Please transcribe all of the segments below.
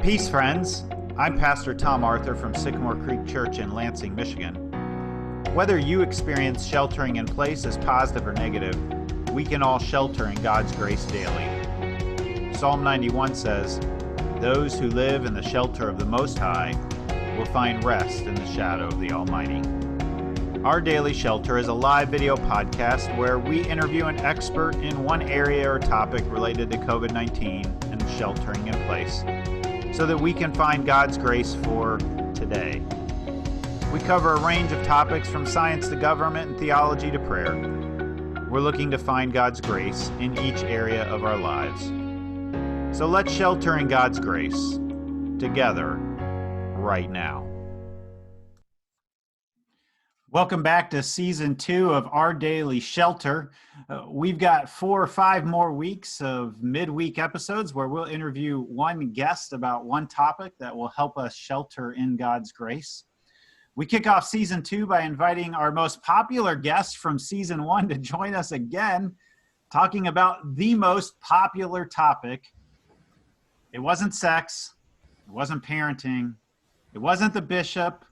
Peace, friends. I'm Pastor Tom Arthur from Sycamore Creek Church in Lansing, Michigan. Whether you experience sheltering in place as positive or negative, we can all shelter in God's grace daily. Psalm 91 says, "Those who live in the shelter of the Most High will find rest in the shadow of the Almighty." Our Daily Shelter is a live video podcast where we interview an expert in one area or topic related to COVID-19 and sheltering in place, so that we can find God's grace for today. We cover a range of topics from science to government and theology to prayer. We're looking to find God's grace in each area of our lives. So let's shelter in God's grace together right now. Welcome back to Season 2 of Our Daily Shelter. We've got 4 or 5 more weeks of midweek episodes where we'll interview one guest about one topic that will help us shelter in God's grace. We kick off Season 2 by inviting our most popular guest from Season 1 to join us again, talking about the most popular topic. It wasn't sex, it wasn't parenting, it wasn't the bishop,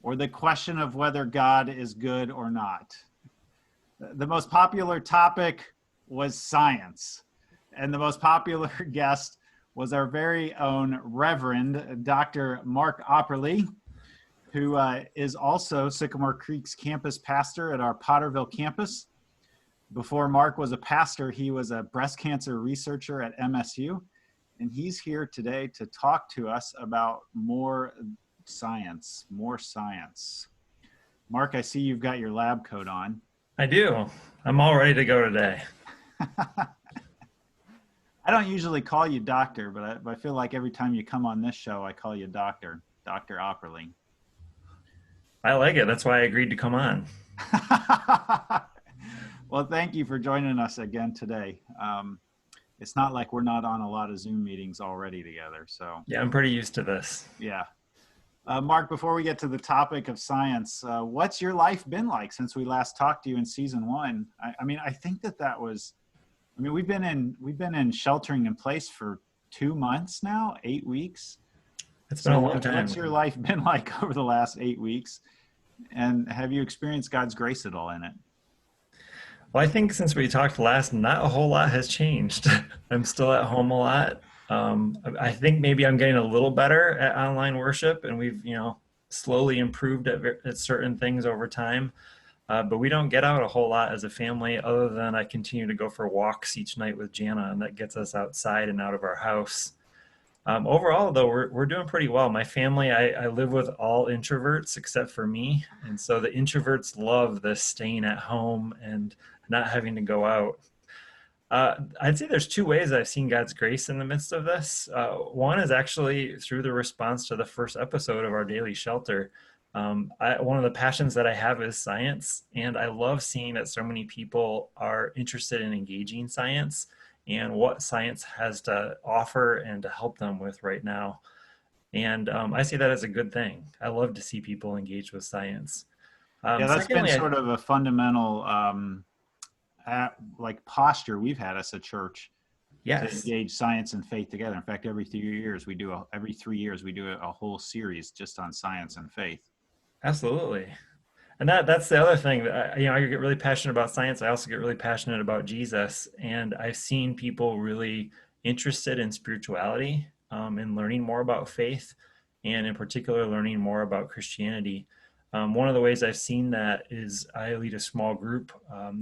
or the question of whether God is good or not. The most popular topic was science. And the most popular guest was our very own Reverend Dr. Mark Aupperlee, who is also Sycamore Creek's campus pastor at our Potterville Campus. Before Mark was a pastor, he was a breast cancer researcher at MSU. And he's here today to talk to us about more science. Mark, I see you've got your lab coat on. I do. I'm all ready to go today. I don't usually call you doctor, but I feel like every time you come on this show, I call you Dr. Aupperlee. I like it. That's why I agreed to come on. Well, thank you for joining us again today. It's not like we're not on a lot of Zoom meetings already together. So yeah, I'm pretty used to this. Yeah. Mark, before we get to the topic of science, what's your life been like since we last talked to you in Season 1? I think that was, we've been in sheltering in place for 2 months now, 8 weeks. It's been a long time. What's your life been like over the last 8 weeks? And have you experienced God's grace at all in it? Well, I think since we talked last, not a whole lot has changed. I'm still at home a lot. I think maybe I'm getting a little better at online worship, and we've, slowly improved at certain things over time. But we don't get out a whole lot as a family, other than I continue to go for walks each night with Jana, and that gets us outside and out of our house. Overall, though, we're doing pretty well. My family, I live with all introverts except for me. And so the introverts love this staying at home and not having to go out. I'd say there's 2 ways I've seen God's grace in the midst of this. One is actually through the response to the first episode of Our Daily Shelter. One of the passions that I have is science, and I love seeing that so many people are interested in engaging science and what science has to offer and to help them with right now. And I see that as a good thing. I love to see people engage with science. That's been sort of a fundamental posture we've had as a church. Yes. To engage science and faith together. In fact, every 3 years we do a whole series just on science and faith. Absolutely. And that's the other thing that, I get really passionate about science. I also get really passionate about Jesus. And I've seen people really interested in spirituality, in learning more about faith, and in particular, learning more about Christianity. One of the ways I've seen that is I lead a small group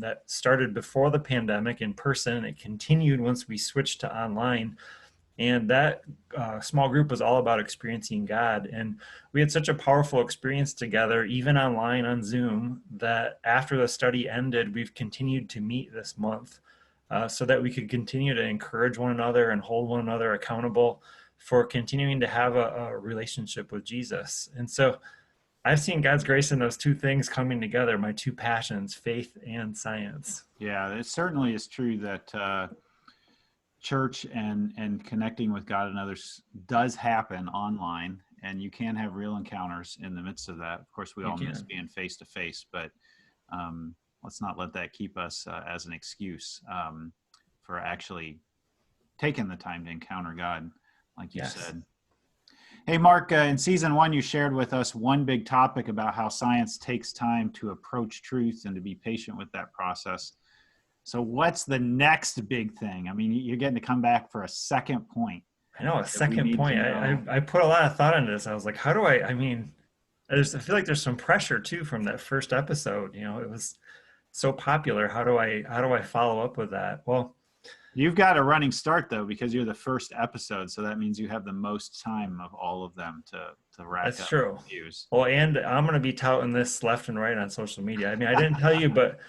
that started before the pandemic in person, and it continued once we switched to online. And that small group was all about experiencing God. And we had such a powerful experience together, even online on Zoom, that after the study ended, we've continued to meet this month so that we could continue to encourage one another and hold one another accountable for continuing to have a relationship with Jesus. And so I've seen God's grace in those 2 things coming together, my 2 passions, faith and science. Yeah, it certainly is true that church and connecting with God and others does happen online, and you can have real encounters in the midst of that. Of course, we all miss being face to face, but let's not let that keep us as an excuse for actually taking the time to encounter God, like you said. Hey, Mark, in season one, you shared with us one big topic about how science takes time to approach truth and to be patient with that process. So, what's the next big thing? I mean, you're getting to come back for a second point I know, a that we second need to point. know. I put a lot of thought into this. I was like, how do I mean, I feel like there's some pressure too from that first episode. It was so popular. How do I follow up with that? Well, You've got a running start, though, because you're the first episode. So, that means you have the most time of all of them to rack that's up true. views. Well, and I'm gonna be touting this left and right on social media. I mean, I didn't tell you, but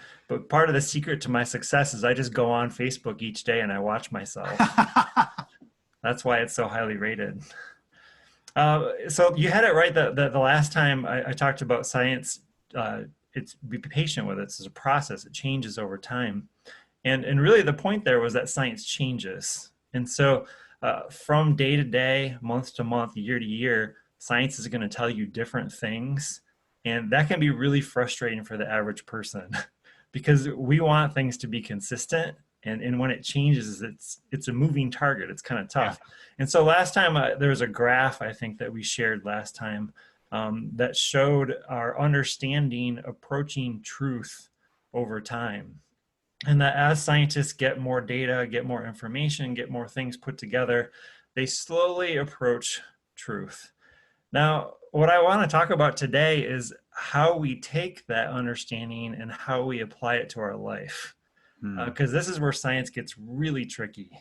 part of the secret to my success is I just go on Facebook each day and I watch myself. That's why it's so highly rated. So you had it right the last time I talked about science. It's be patient with it. It's a process. It changes over time. And really the point there was that science changes. And so from day to day, month to month, year to year, science is going to tell you different things. And that can be really frustrating for the average person because we want things to be consistent. And when it changes, it's a moving target. It's kind of Yeah. tough. And so last time there was a graph, I think, that we shared last time that showed our understanding approaching truth over time. And that as scientists get more data, get more information, get more things put together, they slowly approach truth. Now, what I want to talk about today is how we take that understanding and how we apply it to our life. Because this is where science gets really tricky.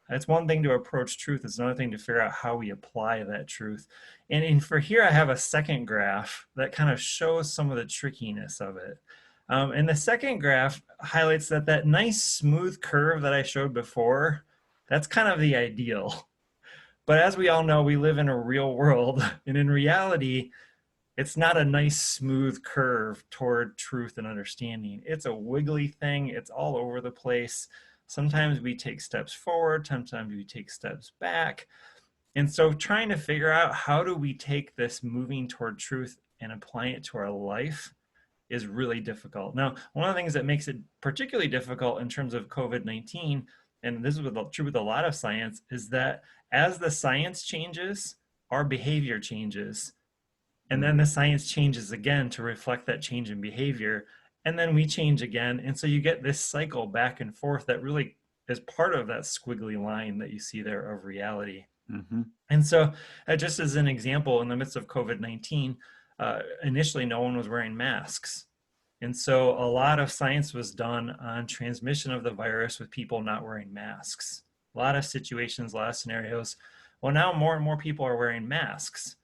It's one thing to approach truth, it's another thing to figure out how we apply that truth. And for here, I have a second graph that kind of shows some of the trickiness of it. And the second graph highlights that nice smooth curve that I showed before, that's kind of the ideal. But as we all know, we live in a real world, and in reality, it's not a nice smooth curve toward truth and understanding. It's a wiggly thing. It's all over the place. Sometimes we take steps forward, sometimes we take steps back. And so trying to figure out how do we take this moving toward truth and applying it to our life is really difficult. Now, one of the things that makes it particularly difficult in terms of COVID-19, and this is true with a lot of science, is that as the science changes, our behavior changes. And then the science changes again to reflect that change in behavior. And then we change again. And so you get this cycle back and forth that really is part of that squiggly line that you see there of reality. Mm-hmm. And so just as an example, in the midst of COVID-19, initially no one was wearing masks. And so a lot of science was done on transmission of the virus with people not wearing masks. A lot of situations, a lot of scenarios. Well, now more and more people are wearing masks.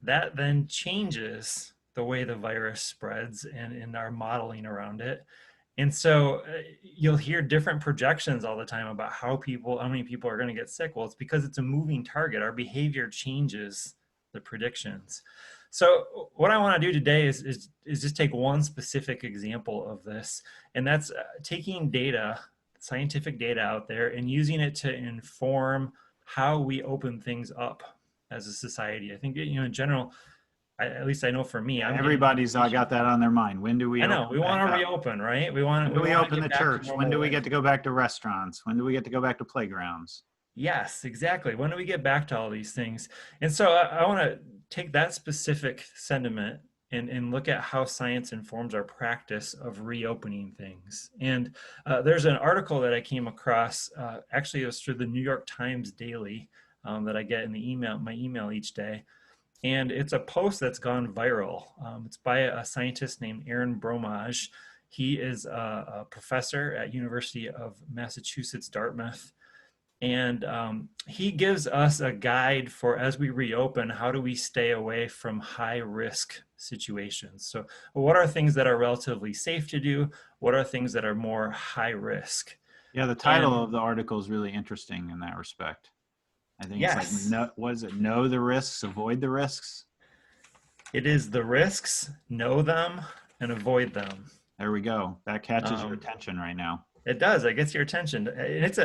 That then changes the way the virus spreads and in our modeling around it. And so you'll hear different projections all the time about how many people are going to get sick. Well, it's because it's a moving target. Our behavior changes the predictions. So what I want to do today is just take one specific example of this, and that's taking data, scientific data out there, and using it to inform how we open things up as a society. I think, in general, at least I know for me, Everybody's got that on their mind. When do we I know we want to back up? reopen, right? We want When do we open to the get back to church? When normal do we life. get to go back to restaurants? When do we get to go back to playgrounds? Yes, exactly. When do we get back to all these things? And so I want to take that specific sentiment and look at how science informs our practice of reopening things. And there's an article that I came across, actually it was through the New York Times Daily that I get in my email each day. And it's a post that's gone viral. It's by a scientist named Aaron Bromage. He is a professor at University of Massachusetts, Dartmouth. And he gives us a guide for, as we reopen, how do we stay away from high risk situations? So what are things that are relatively safe to do? What are things that are more high risk? Yeah, the title of the article is really interesting in that respect. I think Yes. It's like, what is it? Know the risks, avoid the risks. It is the risks, know them, and avoid them. There we go. That catches your attention right now. It does. It gets your attention. It's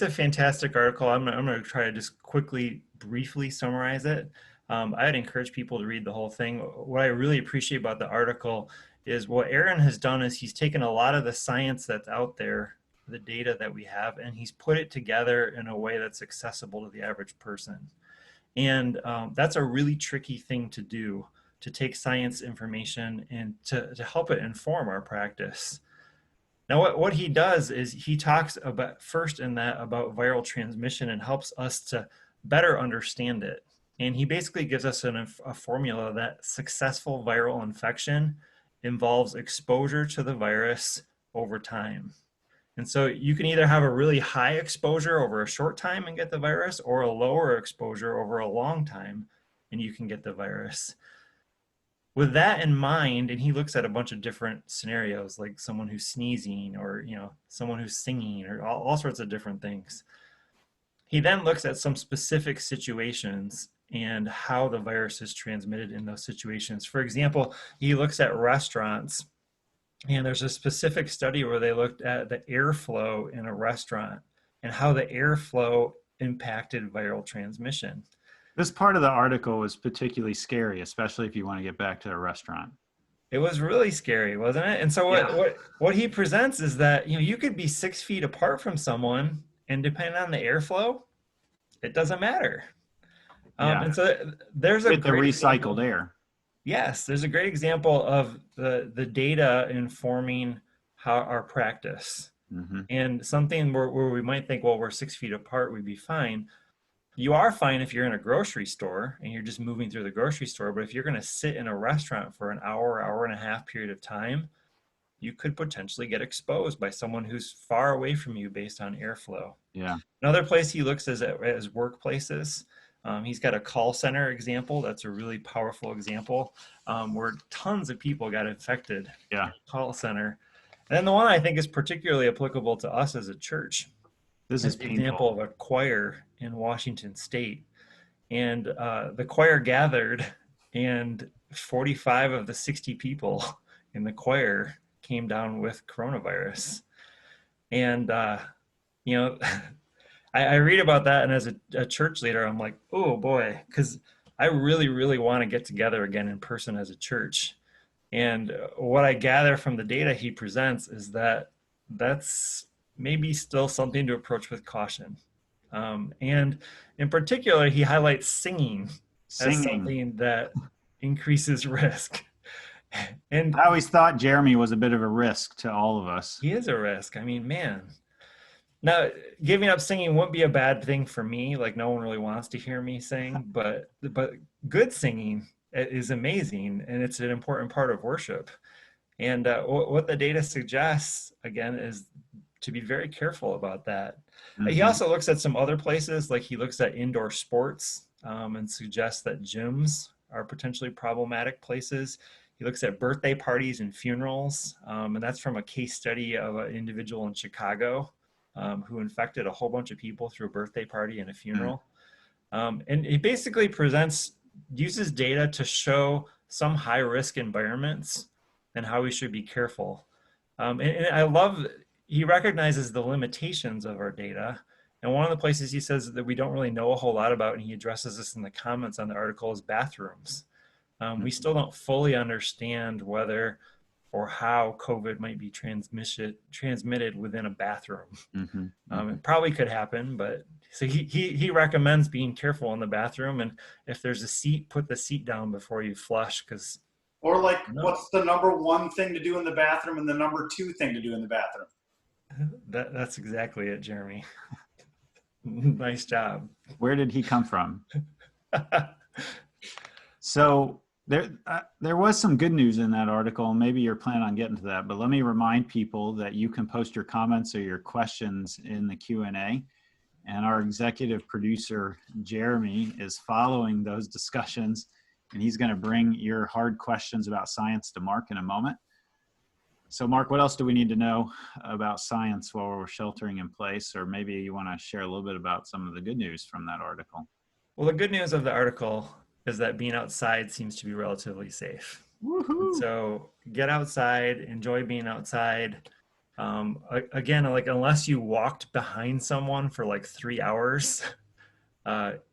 a fantastic article. I'm going to try to just briefly summarize it. I'd encourage people to read the whole thing. What I really appreciate about the article is what Aaron has done is he's taken a lot of the science that's out there, the data that we have, and he's put it together in a way that's accessible to the average person. And that's a really tricky thing to do, to take science information and to help it inform our practice. Now, what he does is he talks about first in that about viral transmission and helps us to better understand it. And he basically gives us a formula that successful viral infection involves exposure to the virus over time. And so you can either have a really high exposure over a short time and get the virus, or a lower exposure over a long time and you can get the virus. With that in mind, and he looks at a bunch of different scenarios, like someone who's sneezing, or someone who's singing, or all sorts of different things. He then looks at some specific situations and how the virus is transmitted in those situations. For example, he looks at restaurants, and there's a specific study where they looked at the airflow in a restaurant and how the airflow impacted viral transmission. This part of the article was particularly scary, especially if you want to get back to a restaurant. It was really scary, wasn't it? And so what he presents is that you could be 6 feet apart from someone, and depending on the airflow, it doesn't matter. And so there's with the recycled air. Yes, there's a great example of the data informing how our practice. Mm-hmm. And something where we might think, well, we're 6 feet apart, we'd be fine. You are fine if you're in a grocery store and you're just moving through the grocery store. But if you're going to sit in a restaurant for an hour and a half period of time, you could potentially get exposed by someone who's far away from you based on airflow. Yeah. Another place he looks is as workplaces. He's got a call center example. That's a really powerful example where tons of people got infected. Yeah. Call center. And then the one I think is particularly applicable to us as a church. This is the example of a choir in Washington State. And the choir gathered, and 45 of the 60 people in the choir came down with coronavirus. And, I read about that, and as a church leader, I'm like, oh boy, because I really, really want to get together again in person as a church. And what I gather from the data he presents is that that's maybe still something to approach with caution. And in particular, he highlights singing as something that increases risk. And I always thought Jeremy was a bit of a risk to all of us. He is a risk. I mean, man. Now, giving up singing wouldn't be a bad thing for me. Like, no one really wants to hear me sing, but good singing is amazing, and it's an important part of worship. And what the data suggests, again, is to be very careful about that. Mm-hmm. He also looks at some other places, like he looks at indoor sports and suggests that gyms are potentially problematic places. He looks at birthday parties and funerals, and that's from a case study of an individual in Chicago who infected a whole bunch of people through a birthday party and a funeral. And he basically uses data to show some high-risk environments and how we should be careful. And I love, he recognizes the limitations of our data. And one of the places he says that we don't really know a whole lot about, and he addresses this in the comments on the article, is bathrooms. We still don't fully understand whether or how COVID might be transmitted within a bathroom. Mm-hmm. It probably could happen, but so he recommends being careful in the bathroom, and if there's a seat, put the seat down before you flush, because. Or like, what's the number one thing to do in the bathroom and the number two thing to do in the bathroom? That's exactly it, Jeremy. Nice job. Where did he come from? So there was some good news in that article, and maybe you're planning on getting to that, but let me remind people that you can post your comments or your questions in the Q&A, and our executive producer, Jeremy, is following those discussions, and he's going to bring your hard questions about science to Mark in a moment. So Mark, what else do we need to know about science while we're sheltering in place? Or maybe you want to share a little bit about some of the good news from that article. Well, the good news of the article is that being outside seems to be relatively safe. Woohoo! So get outside, enjoy being outside. Again, like, unless you walked behind someone for like 3 hours,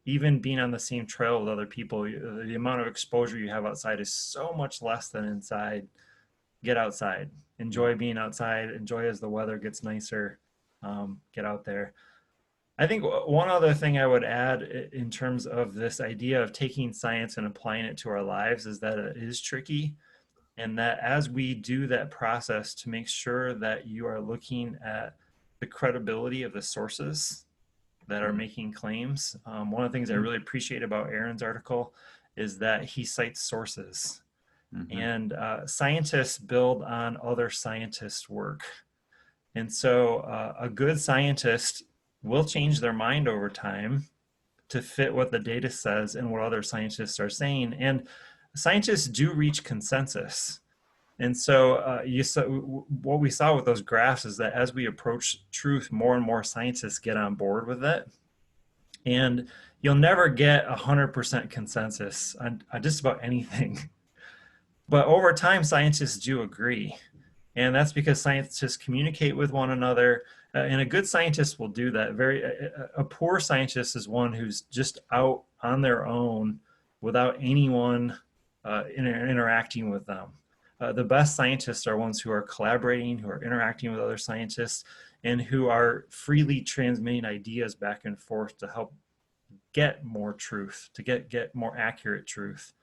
even being on the same trail with other people, the amount of exposure you have outside is so much less than inside. Get outside, enjoy being outside, enjoy as the weather gets nicer, get out there. I think one other thing I would add in terms of this idea of taking science and applying it to our lives is that it is tricky, and that as we do that process to make sure that you are looking at the credibility of the sources that are making claims. One of the things I really appreciate about Aaron's article is that he cites sources, and scientists build on other scientists' work. And so a good scientist will change their mind over time to fit what the data says and what other scientists are saying. And scientists do reach consensus. And so what we saw with those graphs is that as we approach truth, more and more scientists get on board with it. And you'll never get 100% consensus on just about anything. But over time, scientists do agree. And that's because scientists communicate with one another. And a good scientist will do that. A poor scientist is one who's just out on their own without anyone interacting with them. The best scientists are ones who are collaborating, who are interacting with other scientists, and who are freely transmitting ideas back and forth to help get more truth, to get more accurate truth.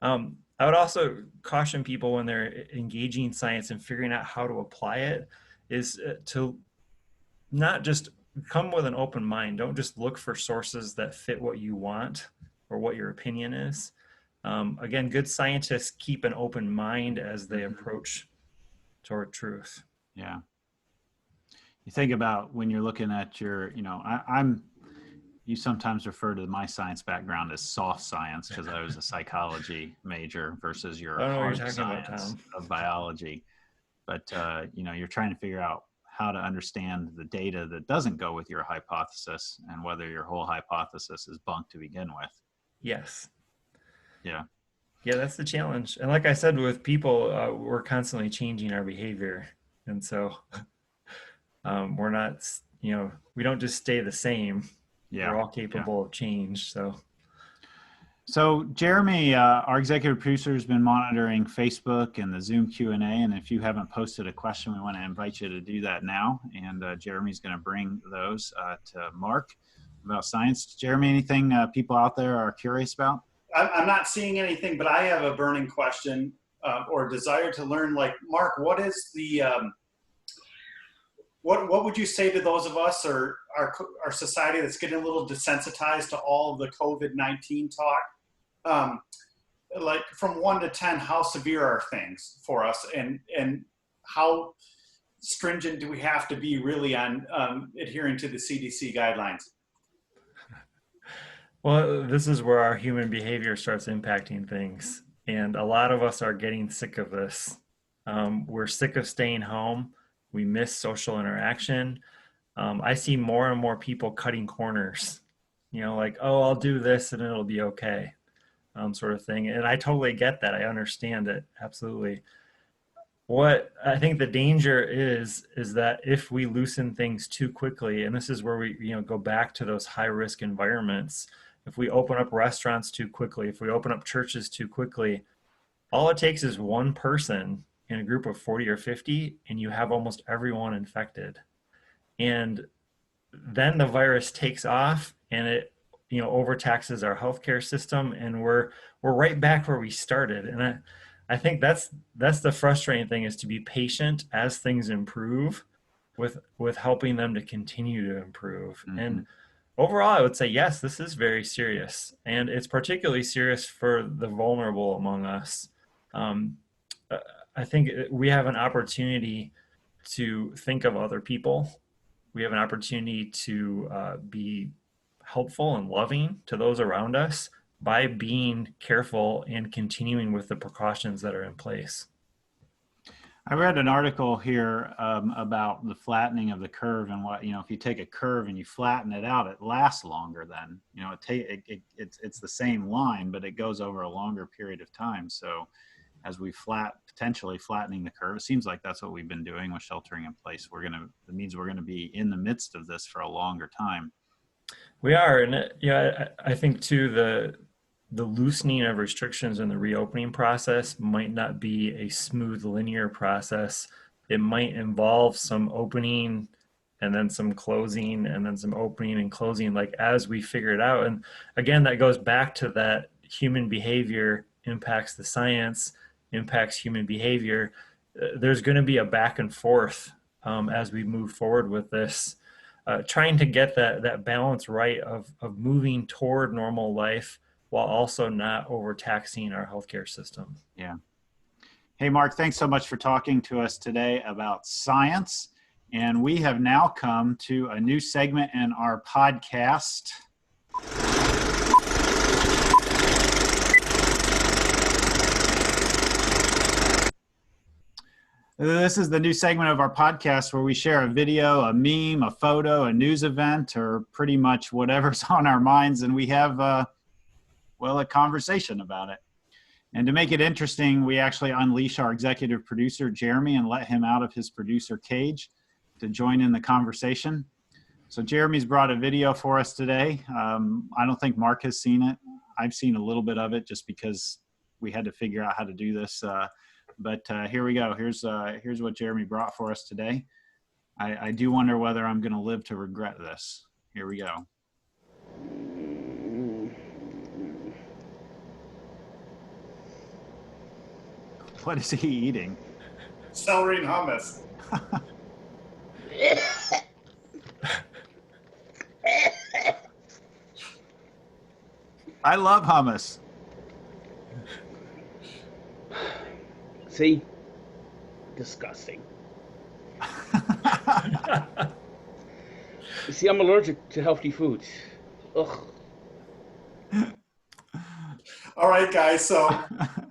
I would also caution people when they're engaging science and figuring out how to apply it is to not just come with an open mind. Don't just look for sources that fit what you want or what your opinion is. Again, good scientists keep an open mind as they approach toward truth. Yeah. You think about when you're looking at your, you sometimes refer to my science background as soft science because I was a psychology major versus your hard science of biology. But, you're trying to figure out how to understand the data that doesn't go with your hypothesis and whether your whole hypothesis is bunk to begin with. Yes. Yeah. Yeah, that's the challenge. And like I said, with people, we're constantly changing our behavior. And so we're not, we don't just stay the same. Yeah. We're all capable of change. So Jeremy, our executive producer, has been monitoring Facebook and the Zoom Q&A. And if you haven't posted a question, we want to invite you to do that now. And Jeremy's going to bring those to Mark about science. Jeremy, anything people out there are curious about? I'm not seeing anything, but I have a burning question or desire to learn. Like, Mark, what is the what would you say to those of us or our society that's getting a little desensitized to all of the COVID-19 talk? Like from 1 to 10, how severe are things for us, and how stringent do we have to be really on adhering to the CDC guidelines? Well, this is where our human behavior starts impacting things. And a lot of us are getting sick of this. We're sick of staying home. We miss social interaction. I see more and more people cutting corners, like, oh, I'll do this and it'll be okay, sort of thing. And I totally get that. I understand it. Absolutely. What I think the danger is that if we loosen things too quickly, and this is where we, go back to those high risk environments. If we open up restaurants too quickly, if we open up churches too quickly, all it takes is one person in a group of 40 or 50, and you have almost everyone infected. And then the virus takes off and it, overtaxes our healthcare system, and we're right back where we started. And I think that's the frustrating thing, is to be patient as things improve with helping them to continue to improve. Mm-hmm. And overall, I would say, yes, this is very serious, and it's particularly serious for the vulnerable among us. I think we have an opportunity to think of other people. We have an opportunity to be helpful and loving to those around us by being careful and continuing with the precautions that are in place. I read an article here about the flattening of the curve, and what, if you take a curve and you flatten it out, it lasts longer then. It's the same line, but it goes over a longer period of time. So as we potentially flattening the curve, it seems like that's what we've been doing with sheltering in place. It means we're going to be in the midst of this for a longer time. We are. And I think too, the loosening of restrictions and the reopening process might not be a smooth linear process. It might involve some opening and then some closing, and then some opening and closing, like as we figure it out. And again, that goes back to that human behavior impacts the science, impacts human behavior. There's going to be a back and forth as we move forward with this, trying to get that balance right of moving toward normal life while also not overtaxing our healthcare system. Yeah. Hey, Mark, thanks so much for talking to us today about science. And we have now come to a new segment in our podcast. This is the new segment of our podcast where we share a video, a meme, a photo, a news event, or pretty much whatever's on our minds. And we have, a conversation about it. And to make it interesting, we actually unleash our executive producer, Jeremy, and let him out of his producer cage to join in the conversation. So Jeremy's brought a video for us today. I don't think Mark has seen it. I've seen a little bit of it just because we had to figure out how to do this. But here we go. Here's what Jeremy brought for us today. I do wonder whether I'm going to live to regret this. Here we go. What is he eating? Celery and hummus. I love hummus. See? Disgusting. You see, I'm allergic to healthy foods. Ugh. All right, guys. So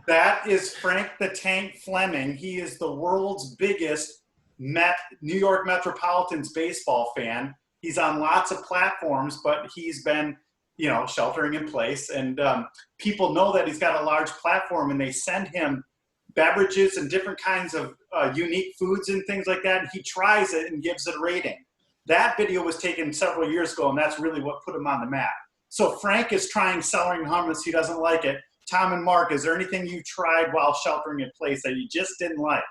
that is Frank the Tank Fleming. He is the world's biggest New York Metropolitans baseball fan. He's on lots of platforms, but he's been, sheltering in place. And people know that he's got a large platform, and they send him beverages and different kinds of unique foods and things like that. And he tries it and gives it a rating. That video was taken several years ago, and that's really what put him on the map. So Frank is trying celery and hummus. He doesn't like it. Tom and Mark, is there anything you tried while sheltering in place that you just didn't like?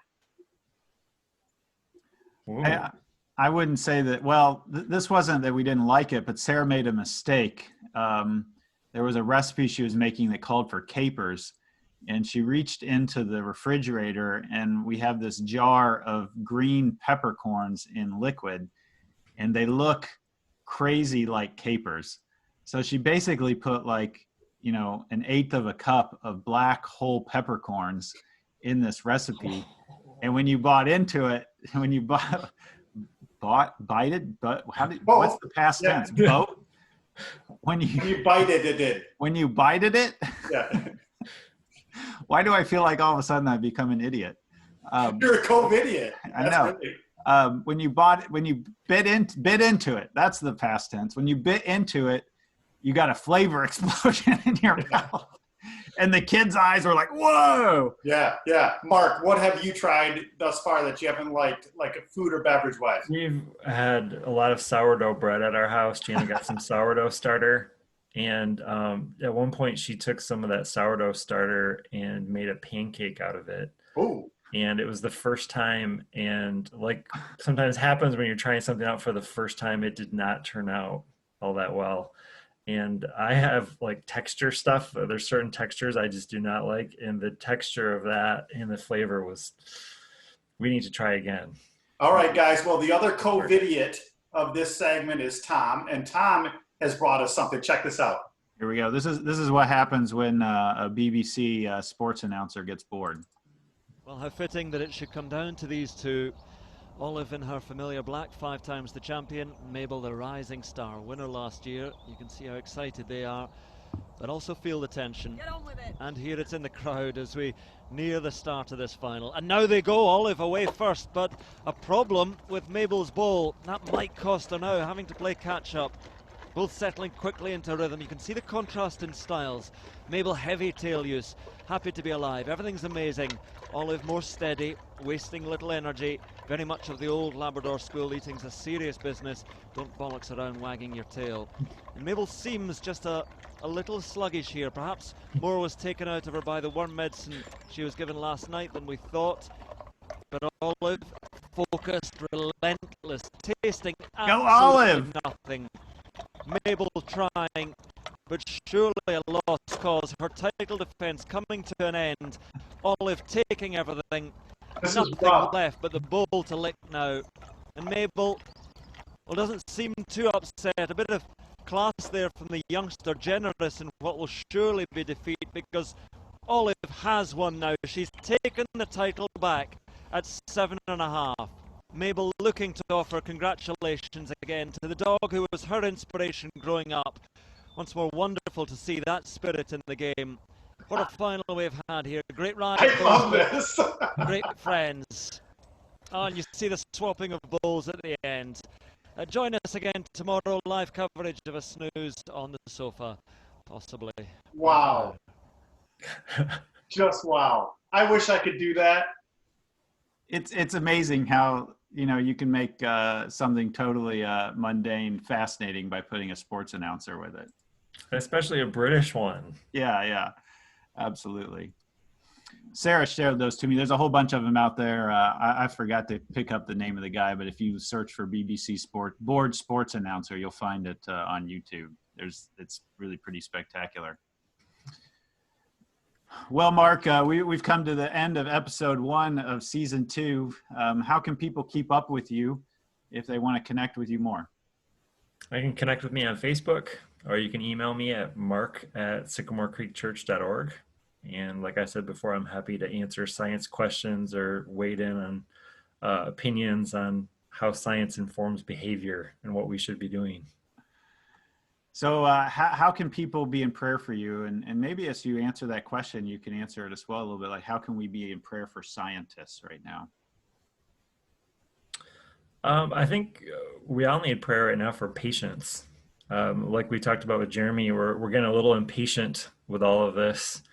I wouldn't say that. Well, this wasn't that we didn't like it, but Sarah made a mistake. There was a recipe she was making that called for capers, and she reached into the refrigerator, and we have this jar of green peppercorns in liquid, and they look crazy like capers. So she basically put an eighth of a cup of black whole peppercorns in this recipe. And when you bite it, what's the past tense? Boat? When you bite it, it did. When you bited it? Yeah. Why do I feel like all of a sudden I've become an idiot? You're a COVID idiot. I know. When you bit into it, that's the past tense. When you bit into it, you got a flavor explosion in your mouth. And the kids' eyes were like, whoa. Yeah. Mark, what have you tried thus far that you haven't liked, like a food or beverage wise? We've had a lot of sourdough bread at our house. Jana got some sourdough starter. And at one point she took some of that sourdough starter and made a pancake out of it. Oh. And it was the first time. And like sometimes happens when you're trying something out for the first time, it did not turn out all that well. And I have like texture stuff. There's certain textures I just do not like. And the texture of that and the flavor we need to try again. All right, guys. Well, the other co-idiot of this segment is Tom. And Tom has brought us something. Check this out. Here we go. This is what happens when a BBC sports announcer gets bored. Well, how fitting that it should come down to these two. Olive in her familiar black, 5 times the champion. Mabel, the rising star, winner last year. You can see how excited they are, but also feel the tension. Get on with it. And here it's in the crowd as we near the start of this final. And now they go, Olive away first, but a problem with Mabel's ball. That might cost her now, having to play catch-up. Both settling quickly into rhythm. You can see the contrast in styles. Mabel, heavy tail use, happy to be alive. Everything's amazing. Olive more steady, wasting little energy. Very much of the old Labrador school, eating's a serious business. Don't bollocks around wagging your tail. And Mabel seems just a little sluggish here. Perhaps more was taken out of her by the worm medicine she was given last night than we thought. But Olive focused, relentless, tasting Go absolutely Olive! nothing. Mabel trying, but surely a lost cause. Her title defense coming to an end. Olive taking everything. This is Nothing rough. left but the bowl to lick now. And Mabel, well, doesn't seem too upset. A bit of class there from the youngster, generous in what will surely be defeat, because Olive has won now. She's taken the title back at 7.5. Mabel looking to offer congratulations again to the dog who was her inspiration growing up. Once more, wonderful to see that spirit in the game. What a final we've had here. Great I rivals, love but this. great friends. Oh, and you see the swapping of bowls at the end. Join us again tomorrow. Live coverage of a snooze on the sofa, possibly. Wow. Just wow. I wish I could do that. It's amazing how, you can make something totally mundane fascinating by putting a sports announcer with it. Especially a British one. Yeah, absolutely. Sarah shared those to me. There's a whole bunch of them out there. I forgot to pick up the name of the guy, but if you search for BBC board sports announcer, you'll find it on YouTube. It's really pretty spectacular. Well, Mark, we've come to the end of episode 1 of season 2. How can people keep up with you if they want to connect with you more? I can connect with me on Facebook, or you can email me at mark@sycamorecreekchurch.org. And like I said before, I'm happy to answer science questions or wade in on opinions on how science informs behavior and what we should be doing. So how can people be in prayer for you? And maybe as you answer that question, you can answer it as well a little bit, like how can we be in prayer for scientists right now? I think we all need prayer right now for patience. Like we talked about with Jeremy, we're getting a little impatient with all of this.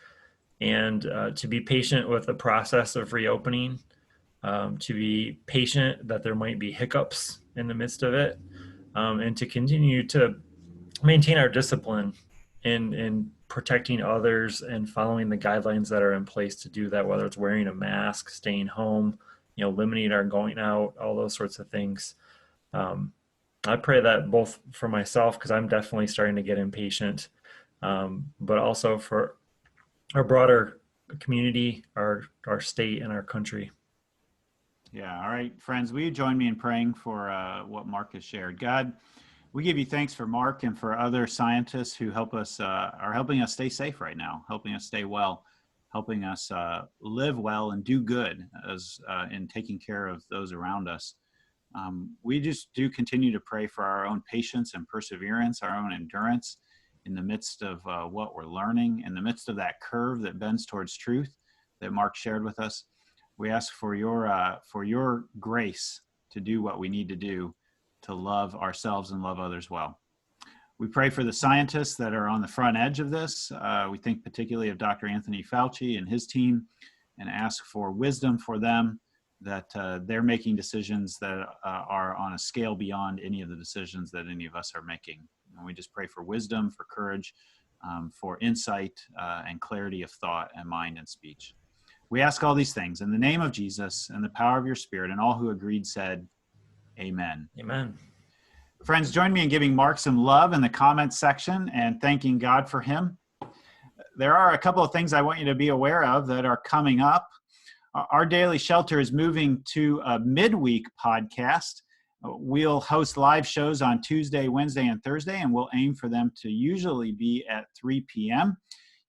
And to be patient with the process of reopening, to be patient that there might be hiccups in the midst of it, and to continue to maintain our discipline in protecting others and following the guidelines that are in place to do that, whether it's wearing a mask, staying home, limiting our going out, all those sorts of things. I pray that both for myself, because I'm definitely starting to get impatient, but also for our broader community, our state, and our country. Yeah. All right, friends, will you join me in praying for what Mark has shared? God, we give you thanks for Mark and for other scientists who are helping us stay safe right now, helping us stay well, helping us live well and do good as in taking care of those around us. We just do continue to pray for our own patience and perseverance, our own endurance in the midst of what we're learning, in the midst of that curve that bends towards truth that Mark shared with us. We ask for your grace to do what we need to do to love ourselves and love others well. We pray for the scientists that are on the front edge of this. We think particularly of Dr. Anthony Fauci and his team, and ask for wisdom for them, that they're making decisions that are on a scale beyond any of the decisions that any of us are making. And we just pray for wisdom, for courage, for insight and clarity of thought and mind and speech. We ask all these things in the name of Jesus and the power of your Spirit, and all who agreed said, Amen. Amen. Friends, join me in giving Mark some love in the comments section and thanking God for him. There are a couple of things I want you to be aware of that are coming up. Our Daily Shelter is moving to a midweek podcast. We'll host live shows on Tuesday, Wednesday, and Thursday, and we'll aim for them to usually be at 3 p.m.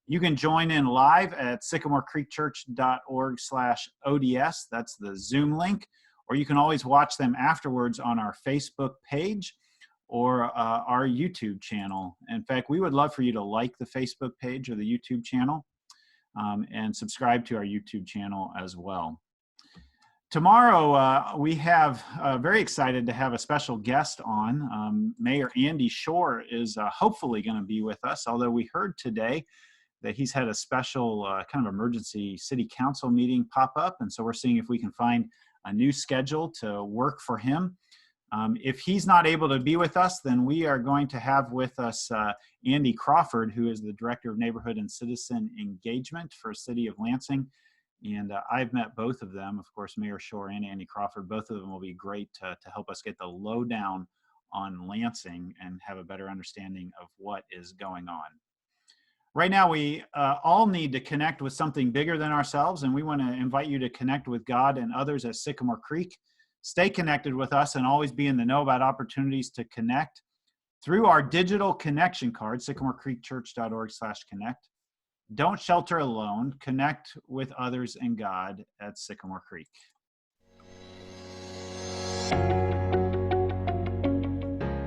You can join in live at sycamorecreekchurch.org/ODS. That's the Zoom link. Or you can always watch them afterwards on our Facebook page or our YouTube channel. In fact, we would love for you to like the Facebook page or the YouTube channel and subscribe to our YouTube channel as well. Tomorrow, we have very excited to have a special guest on. Mayor Andy Shore is hopefully going to be with us, although we heard today that he's had a special kind of emergency city council meeting pop up. And so we're seeing if we can find a new schedule to work for him. If he's not able to be with us, then we are going to have with us Andy Crawford, who is the Director of Neighborhood and Citizen Engagement for City of Lansing. And I've met both of them, of course, Mayor Shore and Andy Crawford. Both of them will be great to help us get the lowdown on Lansing and have a better understanding of what is going on. Right now, we all need to connect with something bigger than ourselves, and we want to invite you to connect with God and others at Sycamore Creek. Stay connected with us and always be in the know about opportunities to connect through our digital connection card, sycamorecreekchurch.org/connect. Don't shelter alone. Connect with others and God at Sycamore Creek.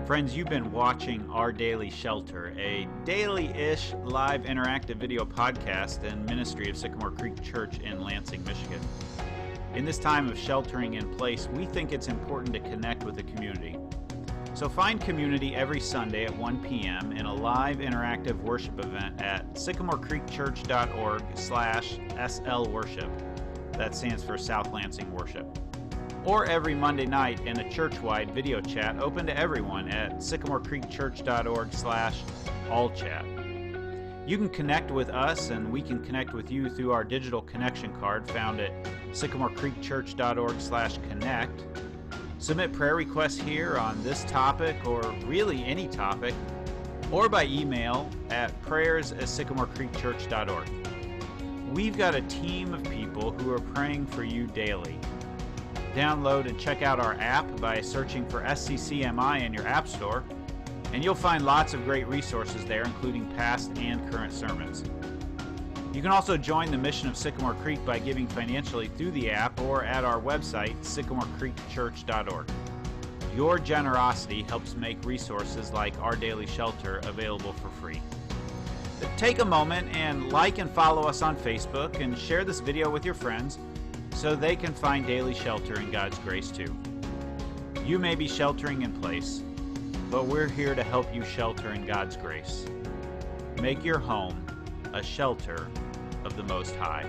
Friends, you've been watching Our Daily Shelter, a daily-ish live interactive video podcast and ministry of Sycamore Creek Church in Lansing, Michigan. In this time of sheltering in place, we think it's important to connect with the community. So find community every Sunday at 1 p.m. in a live interactive worship event at sycamorecreekchurch.org/SL-worship. That stands for South Lansing Worship. Or every Monday night in a church-wide video chat open to everyone at sycamorecreekchurch.org/all-chat. You can connect with us and we can connect with you through our digital connection card found at sycamorecreekchurch.org/connect. Submit prayer requests here on this topic or really any topic, or by email at prayers@sycamorecreekchurch.org. We've got a team of people who are praying for you daily. Download and check out our app by searching for SCCMI in your app store, and you'll find lots of great resources there, including past and current sermons. You can also join the mission of Sycamore Creek by giving financially through the app or at our website, sycamorecreekchurch.org. Your generosity helps make resources like Our Daily Shelter available for free. Take a moment and like and follow us on Facebook and share this video with your friends so they can find daily shelter in God's grace too. You may be sheltering in place, but we're here to help you shelter in God's grace. Make your home a shelter of the Most High.